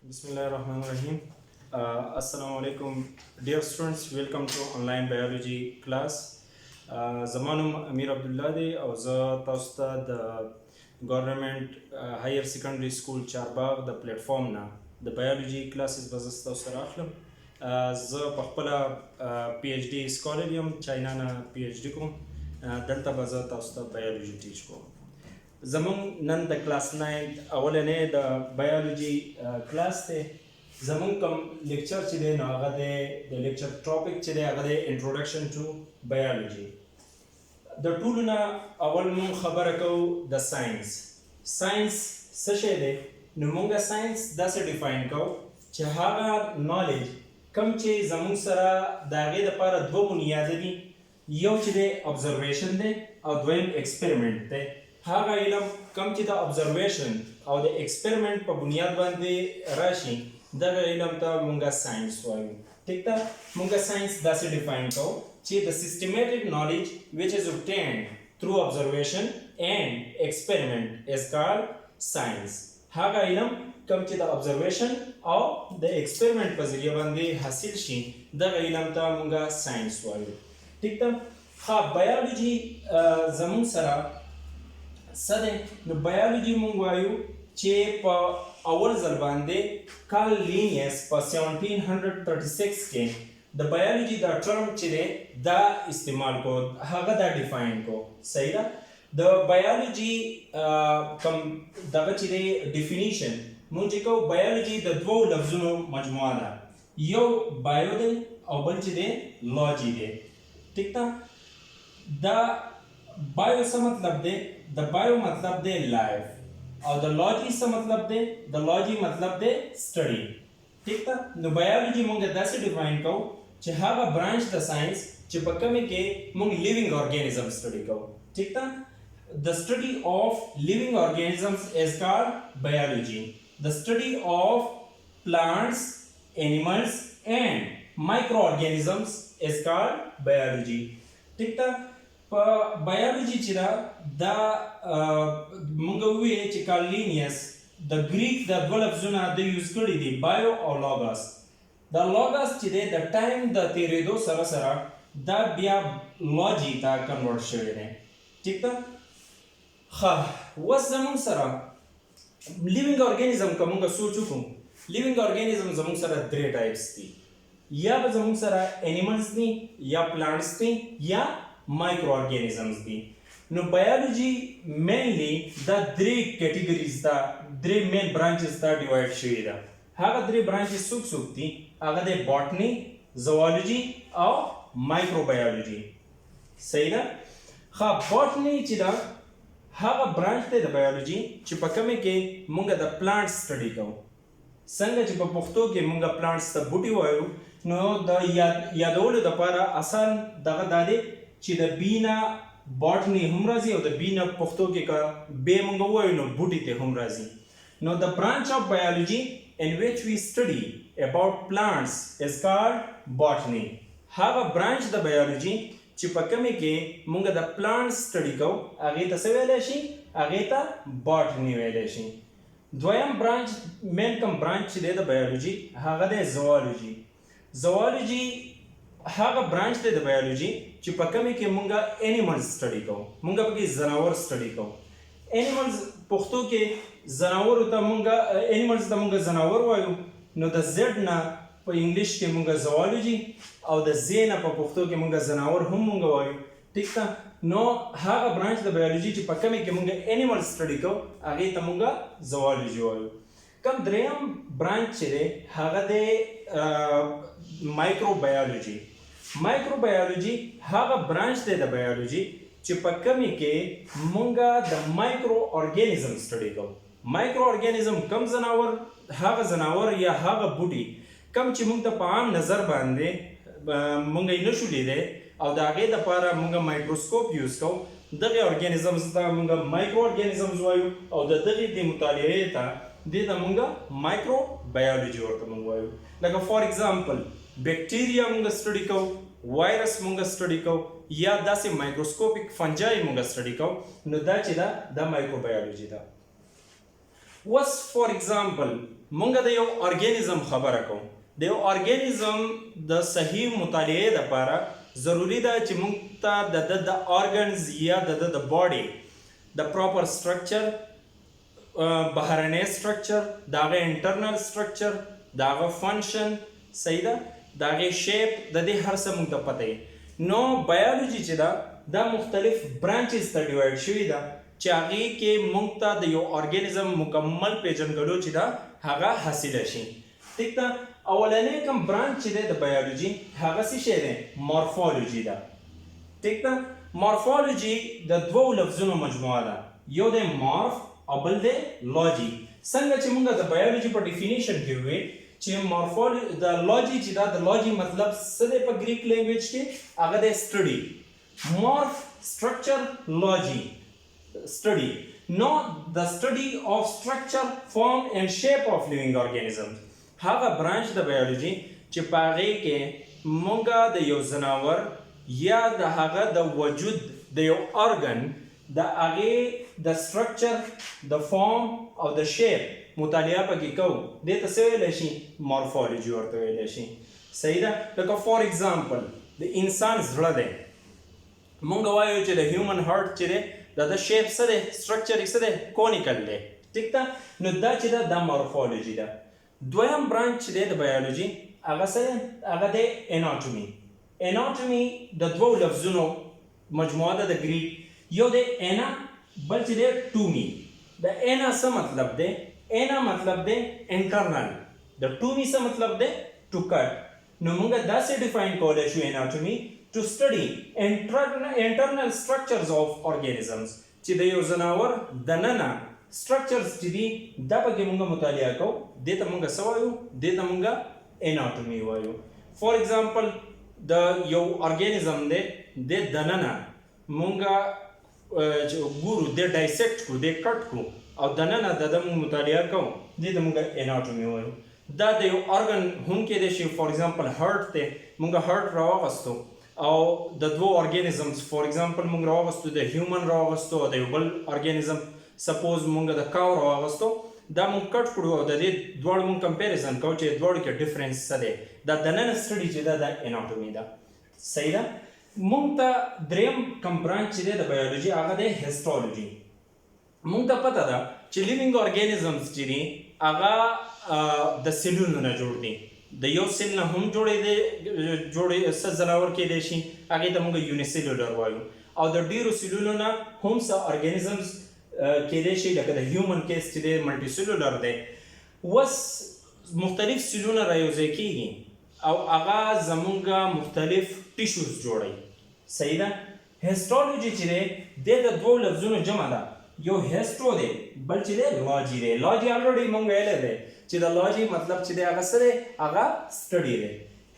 Bismillahirrahmanirrahim. Assalamu alaikum, dear students. Welcome to online biology class. زمانم امیر عبد الله دی او زه تاسو ته د ګورنمنت هایر سیکنډري سکول چارباغ د پلیټفارم نه د بایولوژي کلاسز به زه تاسو سره اخلم. زه په خپله پی ایچ ډي سکالر یم، چاینا نه پی ایچ ډي کوم. دلته به زه تاسو ته بایولوژي ټیچ کوم. زمون نن د کلاس 9 اولنې د بایولوژي کلاس دی. زمون کوم لیکچر چې دی نو هغه د لیکچر ټاپک چې دی هغه دی انټروډکشن ټو بایولوژي. د ټولو نه اول مونږ خبره کوو د ساينس. ساينس څه شی دی؟ نو مونږه ساينس داسې ډیفاین کوو چې هغه نالج کوم چې زمون سره د هغې دپاره دوه بنیاده دي، یو چې دی ابزرویشن دی او دویم ایکسپریمنټ دی. هغه علم کوم چې د ابزرویشن او د ایکسپریمنټ په بنیاد باندې راشي دغه علم ته مونږه ساينس وایو. ٹھیک ده؟ مونږه ساينس داسې ډیفاین کوو چې the systematic knowledge which is obtained through observation and experiment is called science. هغه علم کوم چې د observation او د experiment په ذریعه باندې حاصل شي دغه علم ته مونږه ساينس وایو. ٹھیک ده؟ ها بایولوژي زمون سره څه دی؟ نو بایولوژي مونږ وایو چې په اول ځل باندې کارل لینیس په 1736 کې د بایولوژي دا ټرم چې دی دا استعمال کو، هغه دا ډیفاین کو. صحیح ده؟ د بایولوژي کوم دغه چې دی ډیفینیشن مونږ چې کوو بایولوژي د دوو لفظونو مجموعه ده، یو بایو دی او بل چې دی لوجي دی. ٹھیک ده؟ دا بایو څه مطلب دی؟ د بایو مطلب دی لایف او د لوجي څه مطلب دی؟ د لوجي مطلب دی سټډي. ٹھیک ده؟ نو بایولوژي مونږ داسې ډیفاین کوو چې هغه برانچ د ساينس چې په کومه کې مونږ لیوینګ ارګانیزم سټډي کوو. ٹھیک ده؟ The study of living organisms is called biology. The study of plants, animals and microorganisms is called biology. ٹھیک ده؟ په بایولوژي چې دا مونږ وویل چې کارل لینیس د ګریک د دوه لفظونه د یوز کړي دي، بایو او لوګاس. دا لوګاس چې دی د ټایم د تیریدو سره سره دا بیا لوجي ته کنورټ شوی دی. ٹھیک ده؟ ښه اوس زموږ سره لیوینګ ارګانیزم که مونږ سوچ وکړو، لیوینګ ارګانیزم زموږ سره درې ټایپس دي، یا به زموږ سره انیملز دي، یا پلانټس دي، یا مایکرو ارګانیزمز دي. نو بایولوژي مینلی دا درې کیټیګریز ته، درې مین برانچز ته ډیوایډ شوې ده. هغه درې برانچز څوک څوک دي؟ هغه دی باټني، زوالوجي او مایکرو بایولوژي. صحیح ده؟ ښه باټني چې ده هغه برانچ دی د بایولوژي چې په کومه کې مونږ د پلانټس سټډي کوو. څنګه چې په پښتو کې مونږ پلانټس ته بوټي وایو، نو د یادولو دپاره آسان دغه دا دی چې د بی نه باټني هم راځي او د بی نه پښتو کې که بی مونږ ووایو نو بوټي ته هم راځي. نو د برانچ آف بایولوژي in which we study about plants is called botany. هغه برانچ د بایولوژي چې په کومه کې مونږ د پلانټس سټډي کوو هغې ته څه ویلی شي؟ هغې ته باټني ویلی شي. دویم برانچ مین کوم برانچ چې دی د بایولوژي هغه دی زوالوجي. زوالوجي هغه برانچ دی د بایولوژي چې په کومه کې مونږ انیملز سټډي کوو، مونږ پکې ځناور سټډي کوو. انیملز پښتو کې ځناورو ته مونږ انیملز ته مونږ ځناور وایو، نو د زیډ نه په انګلیش کې مونږ زوالوجي او د زی نه په پښتو کې مونږ ځناور هم مونږ وایو. ٹھیک ده؟ نو هغه برانچ د بایولوژي چې په کومه کې مونږ انیملز سټډي کوو هغې ته مونږ زوالوجي وایو. کوم دریم برانچ چې دی هغه دی مایکرو بایولوژي. مایکرو بایولوژي هغه برانچ دی د بایولوژي چې په کومه کې مونږ د مایکرو ارګانیزم سټډي کوو. مایکرو ارګانیزم کم ځناور، هغه ځناور یا هغه بوټي کم چې مونږ ته په عام نظر باندې مونږ یې نشو لیدی او د هغې دپاره مونږ مایکروسکوپ یوز کوو. دغې ارګانیزمز ته مونږ مایکرو ارګانیزمز وایو او د دغې د مطالعې ته دې ته مونږ مایکرو بایولوژي ورته مونږ وایو. لکه فار ایگزامپل بیکټیریا مونږ سټډي کوو، وایرس مونږ سټډي کوو، یا داسې مایکروسکوپیک فنجای مونږ سټډي کوو. نو دا چې ده دا مایکرو بایولوژي ده. اوس فار ایگزامپل مونږ د یو ارګانیزم خبره کوو. د یو ارګانیزم د صحیح مطالعې لپاره ضروری ده چې مونږ ته د ارګنز یا د باډي د پراپر سټرکچر، بهرنی سټرکچر، داغه انټرنل سټرکچر، داغه فنکشن، صحیح ده، داغه شیپ، د دې هر څه مونږ ته پته وي. نو بایولوژي چې دا مختلف برانچز ته ډیوایډ شوې ده چې هغې کې مونږ ته د یو ارګانیزم مکمل پیژندګلو چې ده هغه حاصله شي. ټیک ده. اولنی کوم برانچ چې دی د بایولوژي هغه څه شی دی؟ مورفولوژي ده. ټیک ده. مورفولوژي د دوو لفظونو مجموعه ده، یو دی مورف او بل دی لوجي. څنګه چې مونږ د بایولوژي په ډیفینیشن کې وویل چې مورفولوژي د لوجي چې دا د لوجي مطلب څه دی په ګریک لینګویج کې؟ هغه دی سټډي. مورف structure logy study. No, the study of structure, form and shape of living organisms. هغه برانچ د بایولوژي چې په هغې کې مونږ د یو ځناور یا د هغه د وجود د یو ارګن د هغې د سټرکچر، د فارم او د شیپ مطالعه پکې کوو. دې ته څه ویلی شي؟ مورفولوژي ورته ویلی شي. صحیح ده. لکه فار ایگزامپل د انسان زړه دی، مونږ وایو چې د هیومن هارت چې دی د شیپ څه دی؟ سټرکچر یې څه دی؟ کونیکل دی. ټیک ده. نو دا چې ده دا مورفولوژي ده. دویم برانچ چې دی د بایولوژي هغه څه دی؟ هغه دی اناټومي. اناټومي د دوو لفظونو مجموعه ده د ګریک، یو دی اینا بل چې دی ټومي. د اینا څه مطلب دی؟ اینا مطلب دی انټرنل. د ټومي څه مطلب دی؟ ټو کټ. نو مونږ داسې ډیفاین کولی شو اناټومي to study internal structures of organisms چې د یو ځناور دننه structures چې دي دا پکې مونږ مطالعه کوو. دې ته مونږ څه وایو؟ دې ته مونږ اناټومي وایو. فار ایگزامپل د یو ارګانیزم دی د دننه مونږ ګورو، د ډایسیکټ کړو، د کټ کړو او دننه د مونږ مطالعه کوو، دې ته مونږ اناټومي وایو. دا د یو ارګن هم کېدای شي. فار ایگزامپل هارت دی، مونږ هارت راواغستو او د دوو ارګانیزمز فار ایگزامپل مونږ راواغستو، د هیومن راواغستو او د یو بل ارګانیزم سپوز مونږ د کاو راواغستو، دا مونږ کټ کړو او د دې دواړو مونږ کمپیریزن کوو چې دواړو کې ډفرنس څه دی. دا دننه سټډي چې ده دا اناټومي ده. صحیح ده. مونږ ته دریم کوم برانچ چې دی د بایولوژي هغه دی هیسټولوژي. مونږ ته پته ده چې لیوینګ ارګانیزمز چې دي هغه د سیلونو نه جوړ دي. د یو سیل نه هم جوړې څه ځناور کېدای شي، هغې ته موږ یونیسیلولر وایو. او د ډېرو سیلونو نه هم څه ارګانیزمز کېدای شي، لکه د هیومن کیس چې دی ملټي سیلولر دی. اوس مختلف سیلونه رایوځای کېږي او هغه زموږ مختلف ټیشوز جوړوي. صحیح ده. هیسټولوژي چې دی د دوو لفظونو جمع ده، یو هیسټرو دی بل چې دی لاجي دی. لاجي الریډي مونږ ویلی دی چې د لاجي مطلب چې دی هغه څه دی؟ هغه سټډي دی.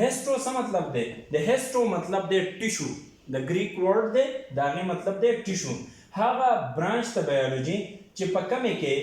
هیسټرو څه مطلب دی؟ د هیسټرو مطلب دی ټیشو. د ګریک ورډ دی د هغې مطلب دی ټیشو. هغه برانچ د بایولوژي چې په کومې کې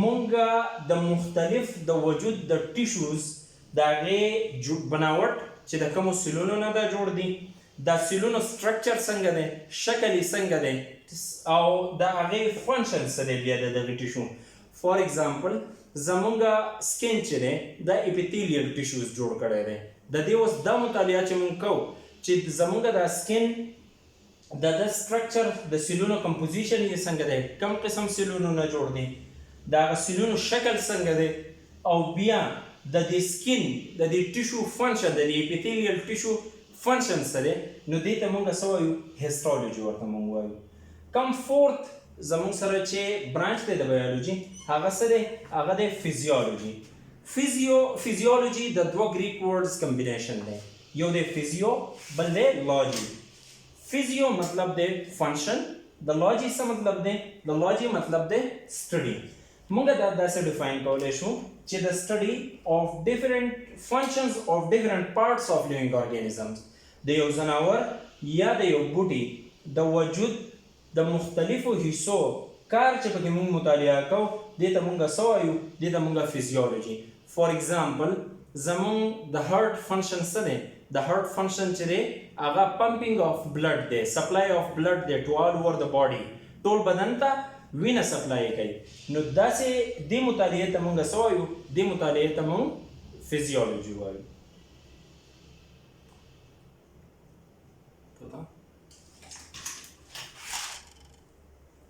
مونږ د مختلف د وجود د ټیشوز د هغې بناوټ چې د کومو سیلونو نه دا جوړ دي، دا سیلونو سټرکچر څنګه دی، شکل یې څنګه دی او د هغې فنکشن څه دی بیا د دغې ټیشو. فار ایگزامپل زمونږ سکین چې دی دا اپیتیلیل ټیشوز جوړ کړی دی. د دې اوس دا مطالعه چې مونږ کوو چې زمونږ دا سکین د سټرکچر د سیلونو کمپوزیشن یې څنګه دی، کم قسم سیلونو نه جوړ دی، د هغه سیلونو شکل څنګه دی، او بیا د دې سکین د دې ټیشو فنکشن د دې اپیتیلیل ټیشو فنکشن څه دی. نو دې ته مونږ څه وایو؟ هیسټولوژي ورته مونږ وایو. کم فورت زمونږ سره چې برانچ دی د بایولوژي هغه څه دی؟ هغه دی فیزیولوژي. فیزیولوژي د دوه ګریک ورډز کمبینیشن دی، یو دی فیزیو بل دی لاجي. فیزیو مطلب دی فنکشن، د لاجي څه مطلب دی؟ د لاجي مطلب دی سټډي. مونږ دا داسې ډیفاین کولی شو چې د سټډي of different functions of different parts of living organisms. د یو ځناور یا د یو بوټي د وجود د مختلفو حصو کار چې پکې مونږ مطالعه کوو دې ته مونږ څه وایو؟ دې ته مونږ فیزیولوژي. فار ایگزامپل زمونږ د هارت فنکشن څه دی؟ د هارت فنکشن چې دی هغه پمپینګ آف بلډ دی، سپلای آف بلډ دی ټو آل اوور د باډي. ټول بدن ته وینه سپلای کوي. نو داسې دې مطالعې ته مونږ څه وایو؟ دې مطالعې ته مونږ فزیولوژي وایو.